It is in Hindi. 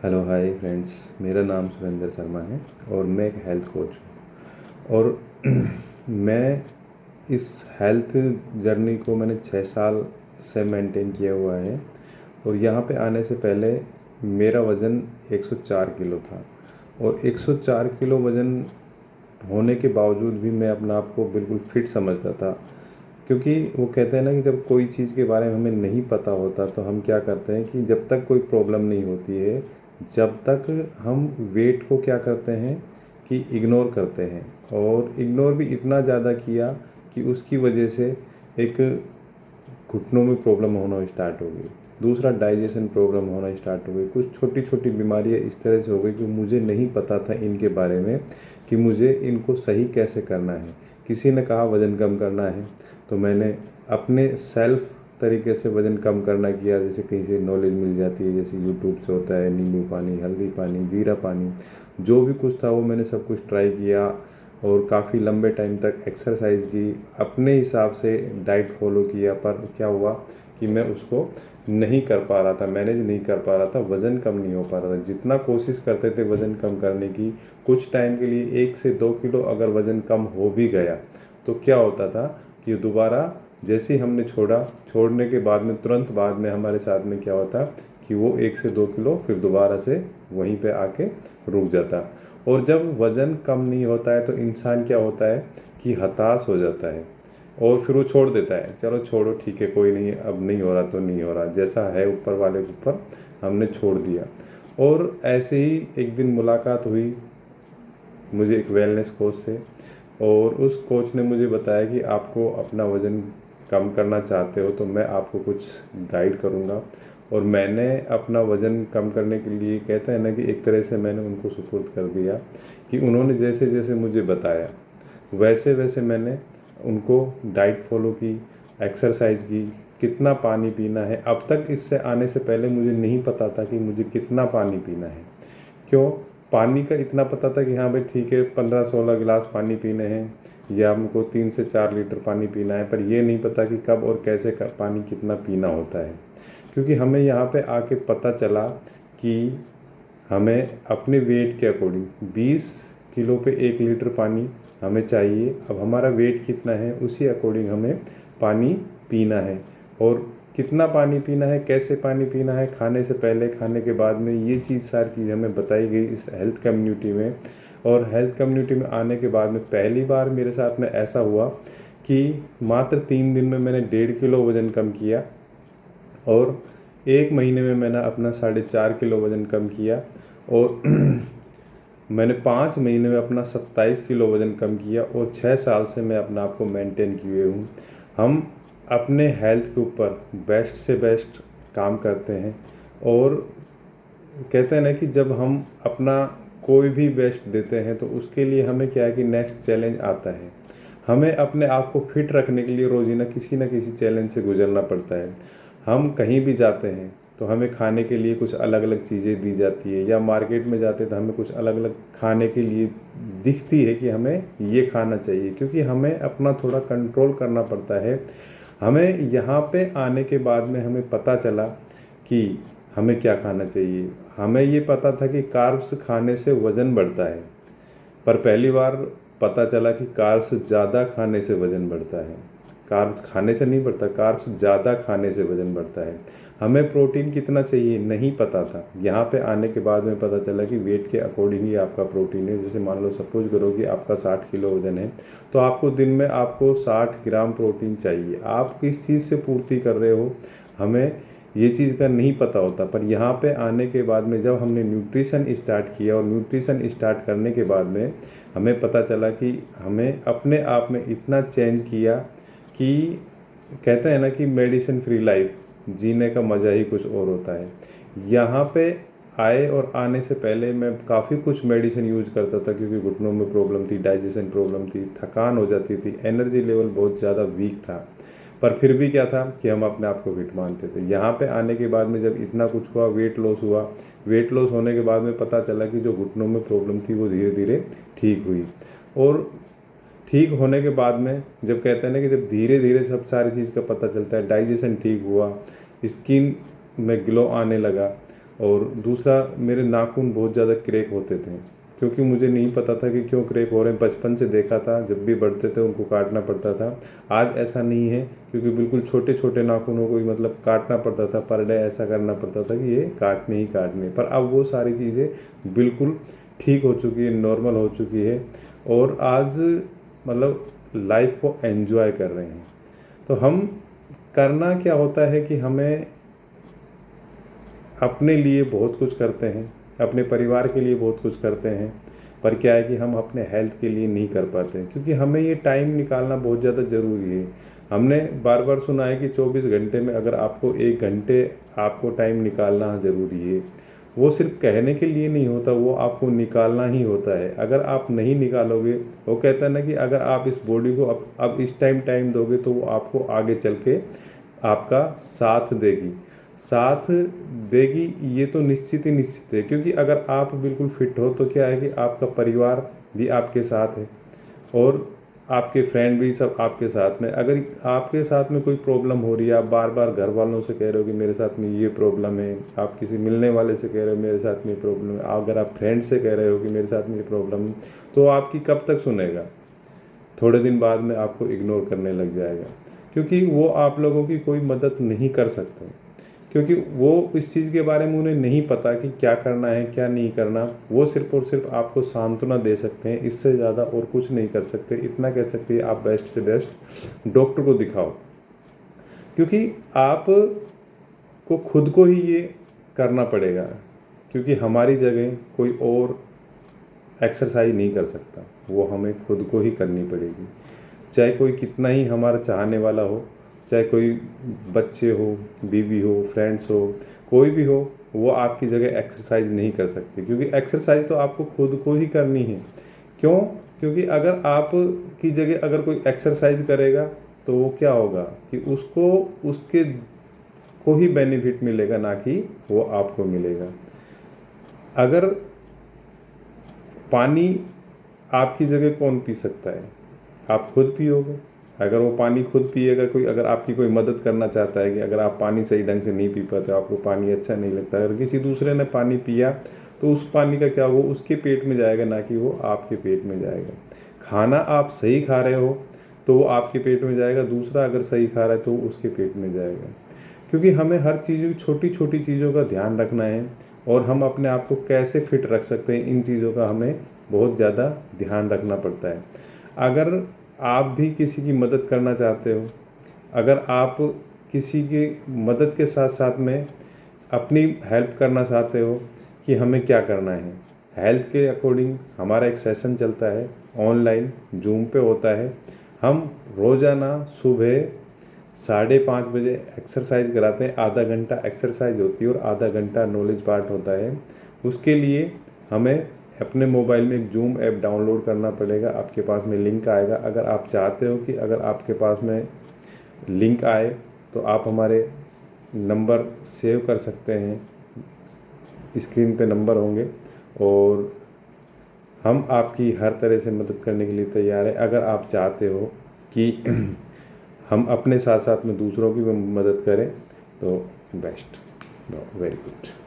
हेलो हाय फ्रेंड्स, मेरा नाम सुरेंद्र शर्मा है और मैं एक हेल्थ कोच हूँ। और मैं इस हेल्थ जर्नी को मैंने 6 साल से मेंटेन किया हुआ है। और यहाँ पे आने से पहले मेरा वज़न 104 किलो था। और 104 किलो वज़न होने के बावजूद भी मैं अपना आप को बिल्कुल फिट समझता था। क्योंकि वो कहते हैं ना कि जब कोई चीज़ के बारे में हमें नहीं पता होता तो हम क्या करते हैं कि जब तक कोई प्रॉब्लम नहीं होती है, जब तक हम वेट को क्या करते हैं कि इग्नोर करते हैं। और इग्नोर भी इतना ज़्यादा किया कि उसकी वजह से एक घुटनों में प्रॉब्लम होना स्टार्ट हो गई, दूसरा डाइजेशन प्रॉब्लम होना स्टार्ट हो गई, कुछ छोटी छोटी बीमारियां इस तरह से हो गई कि मुझे नहीं पता था इनके बारे में कि मुझे इनको सही कैसे करना है। किसी ने कहा वज़न कम करना है तो मैंने अपने सेल्फ तरीके से वज़न कम करना किया। जैसे कहीं से नॉलेज मिल जाती है, जैसे यूट्यूब से होता है, नींबू पानी, हल्दी पानी, जीरा पानी, जो भी कुछ था वो मैंने सब कुछ ट्राई किया। और काफ़ी लंबे टाइम तक एक्सरसाइज की, अपने हिसाब से डाइट फॉलो किया। पर क्या हुआ कि मैं उसको नहीं कर पा रहा था, मैनेज नहीं कर पा रहा था, वज़न कम नहीं हो पा रहा था। जितना कोशिश करते थे वज़न कम करने की, कुछ टाइम के लिए 1 से 2 किलो अगर वज़न कम हो भी गया तो क्या होता था कि दोबारा जैसे ही हमने छोड़ने के बाद में तुरंत बाद में हमारे साथ में क्या होता कि वो 1 से 2 किलो फिर दोबारा से वहीं पे आके रुक जाता। और जब वज़न कम नहीं होता है तो इंसान क्या होता है कि हताश हो जाता है और फिर वो छोड़ देता है, चलो छोड़ो ठीक है, कोई नहीं, अब नहीं हो रहा तो नहीं हो रहा, जैसा है ऊपर वाले के ऊपर हमने छोड़ दिया। और ऐसे ही एक दिन मुलाकात हुई मुझे एक वेलनेस कोच से। और उस कोच ने मुझे बताया कि आपको अपना वज़न कम करना चाहते हो तो मैं आपको कुछ गाइड करूँगा। और मैंने अपना वज़न कम करने के लिए, कहते हैं ना कि एक तरह से मैंने उनको सुपुर्द कर दिया कि उन्होंने जैसे जैसे मुझे बताया वैसे वैसे मैंने उनको डाइट फॉलो की, एक्सरसाइज की, कितना पानी पीना है। अब तक इससे आने से पहले मुझे नहीं पता था कि मुझे कितना पानी पीना है। क्यों? पानी का इतना पता था कि हाँ भाई ठीक है, 15-16 गिलास पानी पीने हैं या हमको 3 से 4 लीटर पानी पीना है। पर ये नहीं पता कि कब और कैसे पानी कितना पीना होता है। क्योंकि हमें यहाँ पे आके पता चला कि हमें अपने वेट के अकॉर्डिंग 20 किलो पे 1 लीटर पानी हमें चाहिए। अब हमारा वेट कितना है उसी अकॉर्डिंग हमें पानी पीना है। और कितना पानी पीना है, कैसे पानी पीना है, खाने से पहले, खाने के बाद में, ये चीज़ सारी चीज़ हमें बताई गई इस हेल्थ कम्युनिटी में। और हेल्थ कम्युनिटी में आने के बाद में पहली बार मेरे साथ में ऐसा हुआ कि मात्र 3 दिन में मैंने 1.5 किलो वज़न कम किया। और 1 महीने में मैंने अपना 4.5 किलो वज़न कम किया। और मैंने 5 महीने में अपना 27 किलो वज़न कम किया। और 6 साल से मैं अपने आप को मेंटेन किए हूँ। हम अपने हेल्थ के ऊपर बेस्ट से बेस्ट काम करते हैं। और कहते हैं ना कि जब हम अपना कोई भी बेस्ट देते हैं तो उसके लिए हमें क्या है कि नेक्स्ट चैलेंज आता है। हमें अपने आप को फिट रखने के लिए रोज़ाना किसी न किसी चैलेंज से गुजरना पड़ता है। हम कहीं भी जाते हैं तो हमें खाने के लिए कुछ अलग अलग चीज़ें दी जाती है, या मार्केट में जाते हैं तो हमें कुछ अलग अलग खाने के लिए दिखती है कि हमें ये खाना चाहिए। क्योंकि हमें अपना थोड़ा कंट्रोल करना पड़ता है। हमें यहाँ पे आने के बाद में हमें पता चला कि हमें क्या खाना चाहिए। हमें ये पता था कि कार्ब्स खाने से वज़न बढ़ता है, पर पहली बार पता चला कि कार्ब्स ज़्यादा खाने से वज़न बढ़ता है। कार्ब्स खाने से नहीं बढ़ता, कार्ब्स ज़्यादा खाने से वज़न बढ़ता है। हमें प्रोटीन कितना चाहिए नहीं पता था। यहाँ पे आने के बाद में पता चला कि वेट के अकॉर्डिंग ही आपका प्रोटीन है। जैसे मान लो सपोज करो कि आपका 60 किलो वज़न है तो आपको दिन में आपको 60 ग्राम प्रोटीन चाहिए। आप किस चीज़ से पूर्ति कर रहे हो हमें ये चीज़ का नहीं पता होता। पर यहाँ पे आने के बाद में जब हमने न्यूट्रिशन स्टार्ट किया और न्यूट्रिशन स्टार्ट करने के बाद में हमें पता चला कि हमें अपने आप में इतना चेंज किया कि कहते हैं ना कि मेडिसिन फ्री लाइफ जीने का मज़ा ही कुछ और होता है। यहाँ पे आए और आने से पहले मैं काफ़ी कुछ मेडिसिन यूज करता था क्योंकि घुटनों में प्रॉब्लम थी, डाइजेशन प्रॉब्लम थी, थकान हो जाती थी, एनर्जी लेवल बहुत ज़्यादा वीक था। पर फिर भी क्या था कि हम अपने आप को फिट मानते थे। यहाँ पे आने के बाद में जब इतना कुछ हुआ, वेट लॉस हुआ, वेट लॉस होने के बाद में पता चला कि जो घुटनों में प्रॉब्लम थी वो धीरे धीरे ठीक हुई। और ठीक होने के बाद में जब कहते हैं ना कि जब धीरे धीरे सब सारी चीज़ का पता चलता है, डाइजेशन ठीक हुआ, स्किन में ग्लो आने लगा। और दूसरा, मेरे नाखून बहुत ज़्यादा क्रैक होते थे, क्योंकि मुझे नहीं पता था कि क्यों क्रैक हो रहे हैं। बचपन से देखा था, जब भी बढ़ते थे उनको काटना पड़ता था। आज ऐसा नहीं है, क्योंकि बिल्कुल छोटे छोटे नाखूनों को ही मतलब काटना पड़ता था, पर डे ऐसा करना पड़ता था कि ये काटने ही काटने। पर अब वो सारी चीज़ें बिल्कुल ठीक हो चुकी है, नॉर्मल हो चुकी है, और आज मतलब लाइफ को एंजॉय कर रहे हैं। तो हम करना क्या होता है कि हमें अपने लिए बहुत कुछ करते हैं, अपने परिवार के लिए बहुत कुछ करते हैं, पर क्या है कि हम अपने हेल्थ के लिए नहीं कर पाते, क्योंकि हमें ये टाइम निकालना बहुत ज़्यादा ज़रूरी है। हमने बार बार सुना है कि 24 घंटे में अगर आपको 1 घंटे आपको टाइम निकालना ज़रूरी है। वो सिर्फ कहने के लिए नहीं होता, वो आपको निकालना ही होता है। अगर आप नहीं निकालोगे, वो कहता है ना कि अगर आप इस बॉडी को अब इस टाइम दोगे तो वो आपको आगे चल के आपका साथ देगी, ये तो निश्चित ही निश्चित है। क्योंकि अगर आप बिल्कुल फिट हो तो क्या है कि आपका परिवार भी आपके साथ है, और आपके फ्रेंड भी सब आपके साथ में। अगर आपके साथ में कोई प्रॉब्लम हो रही है, आप बार बार घर वालों से कह रहे हो कि मेरे साथ में ये प्रॉब्लम है, आप किसी मिलने वाले से कह रहे हो मेरे साथ में ये प्रॉब्लम है, अगर आप फ्रेंड से कह रहे हो कि मेरे साथ में ये प्रॉब्लम है, तो आपकी कब तक सुनेगा? थोड़े दिन बाद में आपको इग्नोर करने लग जाएगा, क्योंकि वो आप लोगों की कोई मदद नहीं कर सकते, क्योंकि वो इस चीज़ के बारे में उन्हें नहीं पता कि क्या करना है क्या नहीं करना। वो सिर्फ और सिर्फ आपको सांत्वना दे सकते हैं, इससे ज़्यादा और कुछ नहीं कर सकते। इतना कह सकते हैं आप बेस्ट से बेस्ट डॉक्टर को दिखाओ, क्योंकि आप को खुद को ही ये करना पड़ेगा, क्योंकि हमारी जगह कोई और एक्सरसाइज नहीं कर सकता, वो हमें खुद को ही करनी पड़ेगी। चाहे कोई कितना ही हमारा चाहने वाला हो, चाहे कोई बच्चे हो, बीवी हो, फ्रेंड्स हो, कोई भी हो, वो आपकी जगह एक्सरसाइज नहीं कर सकते, क्योंकि एक्सरसाइज तो आपको खुद को ही करनी है। क्यों? क्योंकि अगर आप की जगह अगर कोई एक्सरसाइज करेगा तो वो क्या होगा कि उसको उसके को ही बेनिफिट मिलेगा, ना कि वो आपको मिलेगा। अगर पानी आपकी जगह कौन पी सकता है? आप खुद पियोगे। अगर वो पानी खुद पिएगा, कोई अगर आपकी कोई मदद करना चाहता है कि अगर आप पानी सही ढंग से नहीं पी पाते, आपको पानी अच्छा नहीं लगता, अगर किसी दूसरे ने पानी पिया तो उस पानी का क्या होगा, उसके पेट में जाएगा, ना कि वो आपके पेट में जाएगा। खाना आप सही खा रहे हो तो वो आपके पेट में जाएगा, दूसरा अगर सही खा रहा है तो उसके पेट में जाएगा। क्योंकि हमें हर चीज़, छोटी छोटी चीज़ों का ध्यान रखना है, और हम अपने आप को कैसे फिट रख सकते हैं, इन चीज़ों का हमें बहुत ज़्यादा ध्यान रखना पड़ता है। अगर आप भी किसी की मदद करना चाहते हो, अगर आप किसी की मदद के साथ साथ में अपनी हेल्प करना चाहते हो कि हमें क्या करना है, हेल्थ के अकॉर्डिंग हमारा एक सेशन चलता है, ऑनलाइन जूम पे होता है। हम रोज़ाना सुबह 5:30 बजे एक्सरसाइज कराते हैं। आधा घंटा एक्सरसाइज होती है और आधा घंटा नॉलेज पार्ट होता है। उसके लिए हमें अपने मोबाइल में एक जूम ऐप डाउनलोड करना पड़ेगा। आपके पास में लिंक आएगा। अगर आप चाहते हो कि अगर आपके पास में लिंक आए तो आप हमारे नंबर सेव कर सकते हैं, स्क्रीन पे नंबर होंगे, और हम आपकी हर तरह से मदद करने के लिए तैयार है। अगर आप चाहते हो कि हम अपने साथ साथ में दूसरों की भी मदद करें तो बेस्ट, वेरी गुड।